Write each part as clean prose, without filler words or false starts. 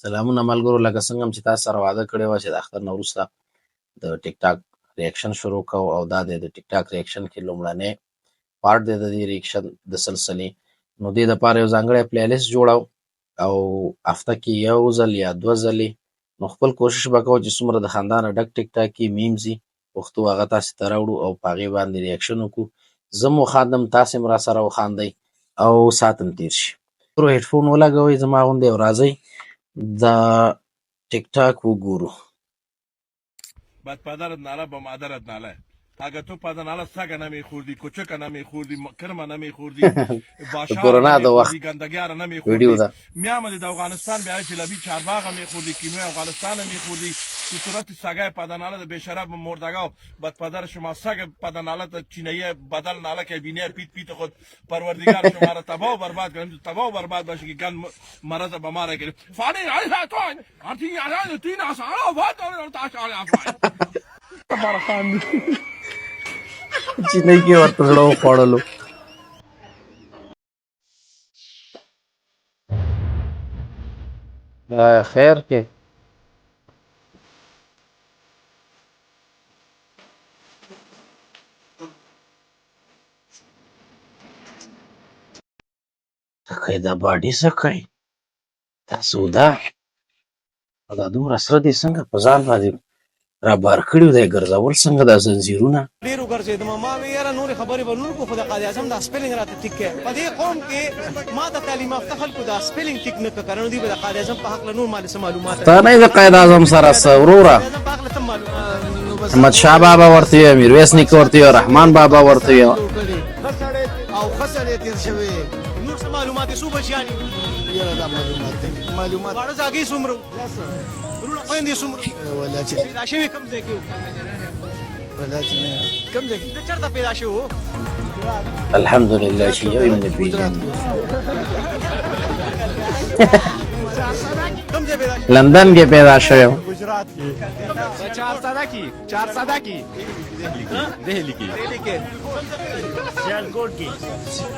سلامونه ملګرو، لکه څنګه چې تاسو سره وعده کړې وه چې د اختر نه وروسته د ټیک ټاک ریاکشن شروع کوو، او دا دی د ټیک ټاک ریاکشن کې لومړنی پارټ دی د دې ریاکشن د سلسلې. نو دې دپاره یو ځانګړی پلی لیست جوړو او هفته کې یو ځل یا دوه ځلې نو خپل کوشش به کوو چې څومره د خندانه ډک ټیک ټاک کې میمز وي پښتو هغه تاسې ته راوړو او په هغې باندې ریاکشن وکړو. زه مو خاندم، تاسې هم راسره وخاندئ او ساعت هم تېر شي. هیډفون ولګوئ زما غوندې او راځئ دا ټیک ټاک وګورو. بعد پدرت ناله با مادرت ناله. اگه تو پدر سگ نمیخوردی، کوچک نمیخوردی، کرم نمیخوردی، باشار نمیخوردی، گندگیار نمیخوردی، میامدی در افغانستان بیایی جلبی چارباغ میخوردی، کیموی افغانستان میخوردی، تو صورت سگای پدر ناله به شراب مردگاو، بعد پدر شما سگ پدر ناله چینیه بدل ناله که بینه پیت پیت خود پروردگار شما را تباه و برباد کنیم، تباه و برباد باشه که گند مرض بماره کنیم. فانی علیه توین، آنتی علیه تین آسان آفاد داره تاشال آفاد. برخاند. چینی کې ورته زړه وخوړلو. خیر کې څه دا باډي څه کوي دا سودا او دا دومره سره دي څنګه په ځان باندې را بار کړي دی ګرځول څنګه دا زنځیرونه. ډېر وګرځېدم ما وې یاره نورې خبرې به نور کو خو د قاضي اعظم دا سپیلنګ راته ټیک کړی په دې قوم کې ما د تعلیم یافته خلکو دا سپیلنګ ټیک نه کړه کنه نو دوی به د قاضي اعظم په هکله نور مالې څه معلومات تا نه یې د قاید اعظم سره څه وروره احمدشاه بابا ورته وي، میرویس نیکه ورته وي، رحمان بابا ورته وي. او ښه سړی تېر شوی نور څه معلومات یې څو بچیانې یاره دا معلومات واړه زاګۍ څومره وروڼه خویندې څومره پیدا شوي کوم ځای کې کوم ځای کې چېرته پیدا شوي وو؟ الحمدلله چې یو یې نه پېژني. کوم ځای پیدا شوي؟ لندن کې پیدا شوی و. گجرات کې چارسده کې دهلی کې سیالکوټ کې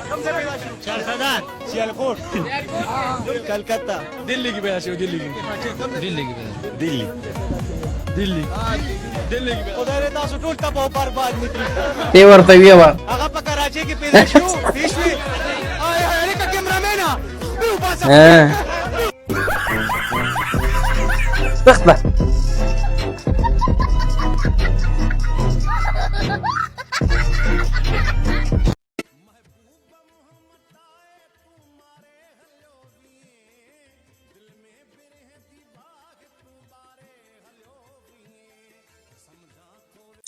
کوم ځای پیدا شوي؟ چارسده سیالکوټ کلکته دلی کې پیدا شوي دلی کې خدای دې تاسو ټول تباه او برباد نه کړي. تی ورته ویې وه هغه په کراچۍ کې پیدا شو پیشوي لکه کیمرامینه سخته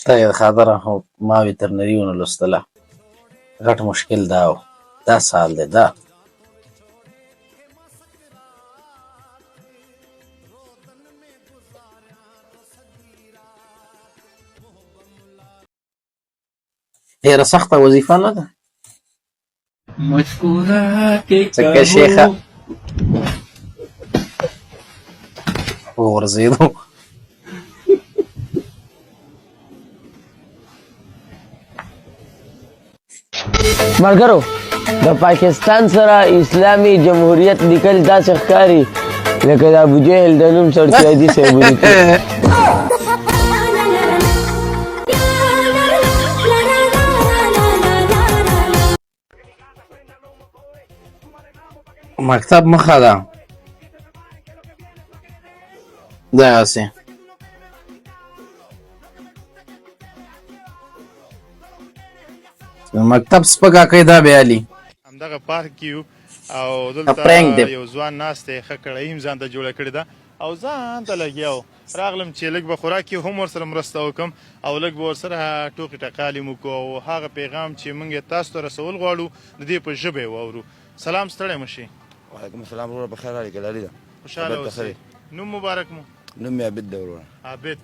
تا یې خبره خو ما ویترنري ونه لوستله. غټ مشکل دا و دا سال دی دا ډېره سخته وظیفه نه ده ځکه شیخه وغورځېدو. ملګرو د پاکستان سره اسلامي جمهوریت لیکل داسې ښکاري لکه د ابوجهل د نوم سړکیادي صاحب ولیکي. مکتب مخه ده دغسې مکتب سپکه کوي دا بیا علي همدغه پارک کې یو او دلته یو ځوان ناست دی ښه کړایي هم ځان ته جوړه کړې ده او ځان ته لګیا و راغلم چې لږ به خوراک کې هم ورسره مرسته وکړم او لږ به ورسره ټوکې ټقالې مو وکړو او هغه پیغام چې موږ یې تاسو ته رسول غواړو د دې په ژبه یې واورو. سلام ستړی مه شي. وعلیکم السلام وروره بخیر راغلې ګلالي ده خوشحاله اوسئ. نوم مبارک مو؟ نوم مې عابد ده وروره. عابد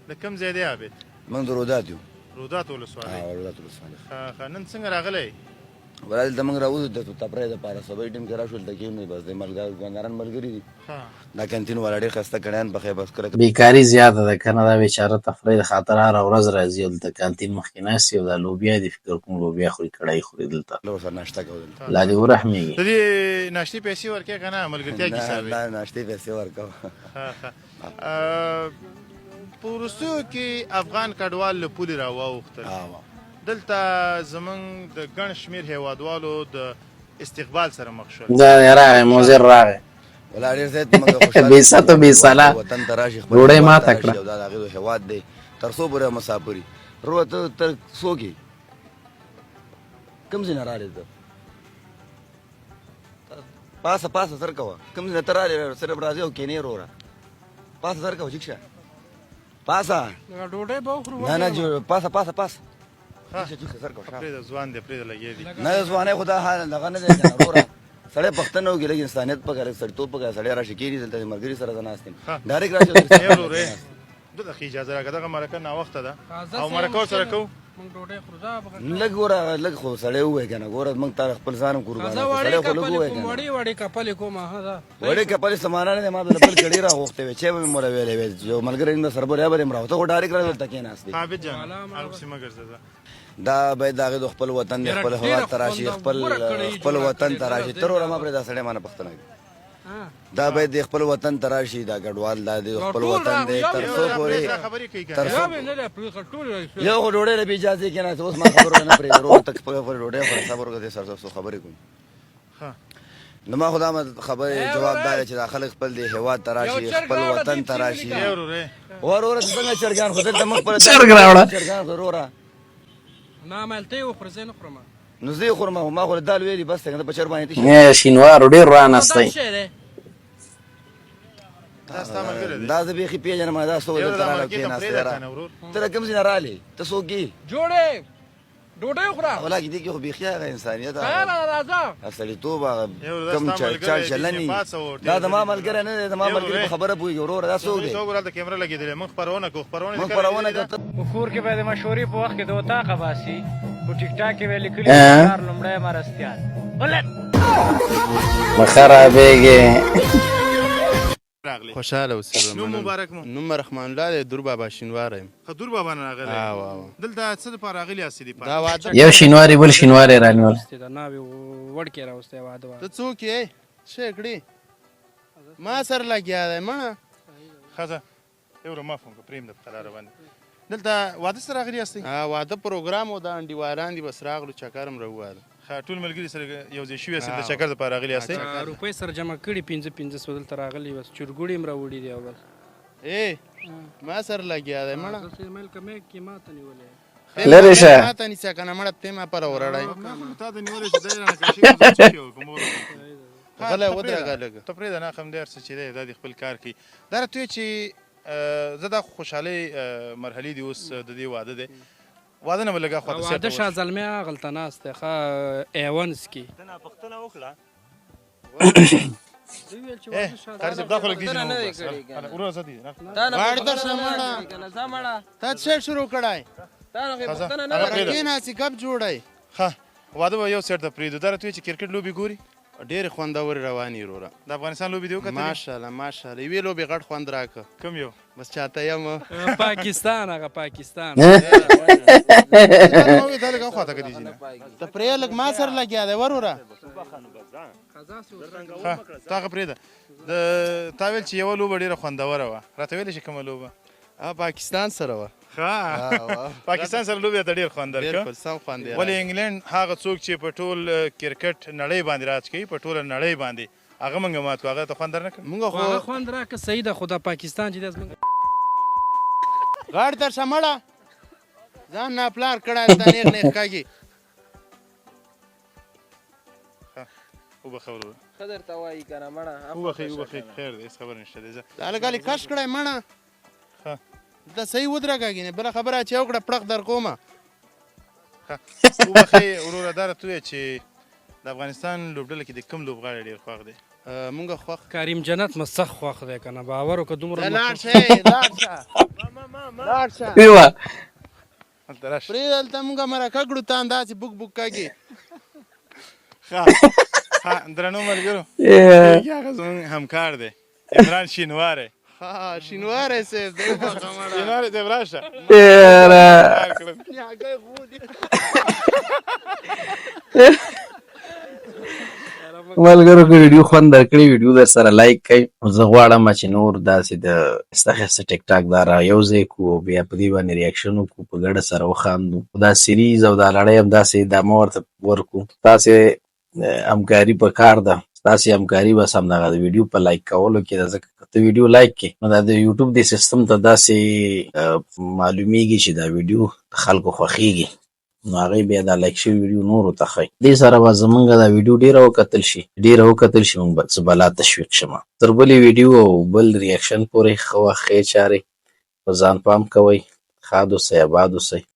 د کوم ځای دی عابد؟ موږ د رودات یو. رودات ولسوالۍ. رودات ولسوالۍ. ښه نن څنګه راغلی؟ ولا دلته موږ راوځو د تفریح دپاره صبح ټیم کې راشو دلته کښېنو بس د ګونداران ملګري دي دا کانتین والا ډېر ښایسته کړیان پخوي بس کله بیکاري زیاته ده که نه دا بیچاره تفریح د خاطر هره ورځ راځي او دلته کانتین مخکې ناست وي او دا لوبیا دي فکر کوم لوبیا خوري کړای خوري دلته ورسره ناشته کوو دلته لا دې ورحمېږي د دې ناشتې پیسې ورکوې که نه ملګرتیا کې حساب دا ناشتې پیسې ورکوو په وروستیو کې افغان کډوال له پولې راواوښتل دلته زمونږ د ګڼ شمېر هېوادوالو د استقبال سره مخ شول دا راغی موزر راغی ولا ډېر زیات موږ خوشحاله بې ست و بې سلا وطن ته راشي خپل ډوډۍ هېواد ماته ته راشي کړه. او دا د هغې هېواد دی تر څو پورې مسافري روه ته تر څو کې کوم ځای نه رالې ته پاسه پاسه سر کوه کوم ځای نه ته رالې صرف راځې او کښېنې وروره پاسه سر کوه ټیک شه پاسه ډوډۍ به وخورو نه نه پاسه پاسه پاسه ټیک شه سر کوه پرېږده ځوان دی پرېږده لګیا دي نه ځوانۍ خو دا حال دغه نه دی که نه وروره سړی پښتنه وکړي لږ انسانیت پکار سړیتوب پکار سړی راشي کېني دلته ملګري سره زه ناست یم ډایرکټ راشي ورورې دغه اجازه راکړه دغه مرکه ناوخته ده او مرکه ورسره کوو لږ ګوره لږ خو سړی ووایه که نه ګوره موږ تا خپل ځان هم قربان سړی خو لږ ووایه که نه وړې کپلې کومه وړې کپلې سمانه نه دی ما د بل کړي راغوښتې وې چای به مې موله ویلې وې یو ملګری مې سر بوریا به یې م راوته خو ډایرکټ را دلته کېناست دی عابد جان هغسې مه ګرځه دا باید د هغې د خپل وطن دی خپل هېواد ته راشي خپل وطن ته راشي تر وره ما پرې دا سړی مانه پوښتنه کوي دا باید د خپل وطن ته راشي دا ګډوال دا د خپل وطن دی تر څو پورې یو خو ډوډۍ له بې اجازې کېناست اوس ما خبرو نه پرېږدي ورور ته خپله ډوډۍ خوري صبر وکړه دې سره څو خبرې کوي نو ما خو دا خبرې جواب دا دی چې دا خلک خپل دې هېواد ته راشي خپل وطن ته راشي وروره ته څنګه چرګان خو دلته موږ خپله چرګ راوړه چرګان خو وروره نه مالته یې وخوره زه نه خورم نو زه یې خورم ما خو دال ویلي بس څنګه په چر باندې تېر نه شینوارو ډېر رانستی دا زه بیخي پېژنم دا څو دلته راغلی کېناستی ته له کوم ځای نه رالې ته څوک یې جوړې ډوډۍ وخوره ولاکې دې کې خو بیخي هغه انسانیت راځه سړیتوب هغه کوم چال چلنې دا زما ملګری نه دی زما ملګري په خبره پوهېږي وروره دا څوک دی د کیمره لګېدلې موږ خپرونه کوو موږ خپرونه کوو په کور کې به د مشورې په وخت کې د اطاقه باسي په ټیک ټاک کې به لیکلي کار لومړی مرستیال مه خرابېږې خوشحاله اوسېږم نوم مبارک مو نوم رحمان الله دی دور بابا شینواری یم خدور بابا نه راغلی دلته څه دپاره راغلي یاستې دپاره دا واده یو شینواری بل شینواری رانیول ناوې وړکې راوستی واده ته څوک یې څه کړې ما سره لګیا دی مړه ښځه یو معاف وکړه پرېږده په قراره باندې دلته واده سره راغلي یاستئ واده پروګرام و د انډیواران دي بس راغلو چکر هم راوواله ټول ملګري سره یو ځای شوي یاستئ د چکر دپاره راغلي یاستئ روپۍ سره جمع کړي 500 دلته راغلي بس چرګوړي هم راوړي دي او بس ما سره لګیا دی مړه مل کمې کې ماته نیولې لرې شه ما ته نیسه که نه مړه ته ما پره وراړی تا ته نیولې چې دی رانه کړی شي غلی ودرېږه لږه ته پرېږده نه خم دی هر څه چې دی دا د خپل کار کوي دا راته وایي چې زه دا خوشحالۍ مرحلې دي اوس د دې واده دی واده نه به لږه خواته واده شاه زلمی هغلته ناست دی ښه ایونز کې ته نه پوښتنه وکړه قاری صاحب دا خو لږ دیجې نه وروره زه دي غاړې درشه مړه تا څه شروع کړی کېناسې ګپ جوړی ښه واده به یو سیټ ته پرېږدو دا راته وایي چې کرکټ لوبې ګوري ډېرې خوندورې روانې وروره د افغانستان لوبې دې وکتلې ماشاءالله ماشاءالله یوې لوبې غټ خوند راکړه کوم یو بس چاته یم پاکستان هغه پاکستان ته پرې لږ ما سره لګیا دی وروره تا هغه پرېږده تا ویل چې یوه لوبه ډېره خوندوره وه راته ویلې چې کومه لوبه پاکستان سره وه پاکستان سره لوبې ته ډېر خوند درکړه بالکل سم خوند یې ولې انګلینډ هغه څوک چې په ټول کرکټ نړۍ باندې راج کوي په ټوله نړۍ باندې هغه موږ مات کړو هغه ته خوند درنه کړ موږ خو هغه خوند راکړه صحیح ده خو دا پاکستان چې دی زموږ غاړې درشه مړه ځان ناپلار کړی هلته نیغ نیغ کږي وبخه ورور ښه درته وایي که نه مړه وبخې خیر دی هېڅ خبره نشته دی زه دا لږ کش کړی مړه دا صحیح ودرېږه بله خبره چې وکړه پړق در کومه وبخې وروره دا راته ووایه چې د افغانستان لوبډله کې د کوم لوبغاړی ډېر خوښ دی مونږ خوښ کریم جنت مې سخت خوښ دی که نه باور وکړه دومره لاړ شه هلته راشه پرېږده هلته مونږ مرکه کړو ته همداسې بوک بوک کږي درنو ملګرو هغه زموږ همکار دی عمران شینواری. شینواری صاحب دی شینواری صاحب راشه. ملګرو که ویډیو خوند درکړي ویډیو در سره لایک کړئ. زه غواړم چې نور داسې د ښایسته ټیک ټاک دا را یو ځای کړو او بیا په دې باندې ریاکشن وکړو، په ګډه سره وخاندو. دا سیریز او دا لړۍ هم داسې ادامه ورته ورکړو. تاسې همکاري په کار ده، ستاسې همکاري بس همدغه د ویډیو په لایک کولو کې ده. ځکه که ته ویډیو لایک کړې نو دا د یوټیوب دې سیستم ته داسې معلومیږي چې دا ویډیو د خلکو خوښیږي، نو هغوی بیا دا لایک شوي ویډیو نورو ته ښایي. دې سره به زمونږ دا ویډیو ډېره وکتل شي، مونږ به زه به لا تشویق شمه. تر بلې ویډیو او بل ریاکشن پورې ښه وخت ښې چارې په ځان پام کوئ. ښاد اوسئ، اباد اوسئ.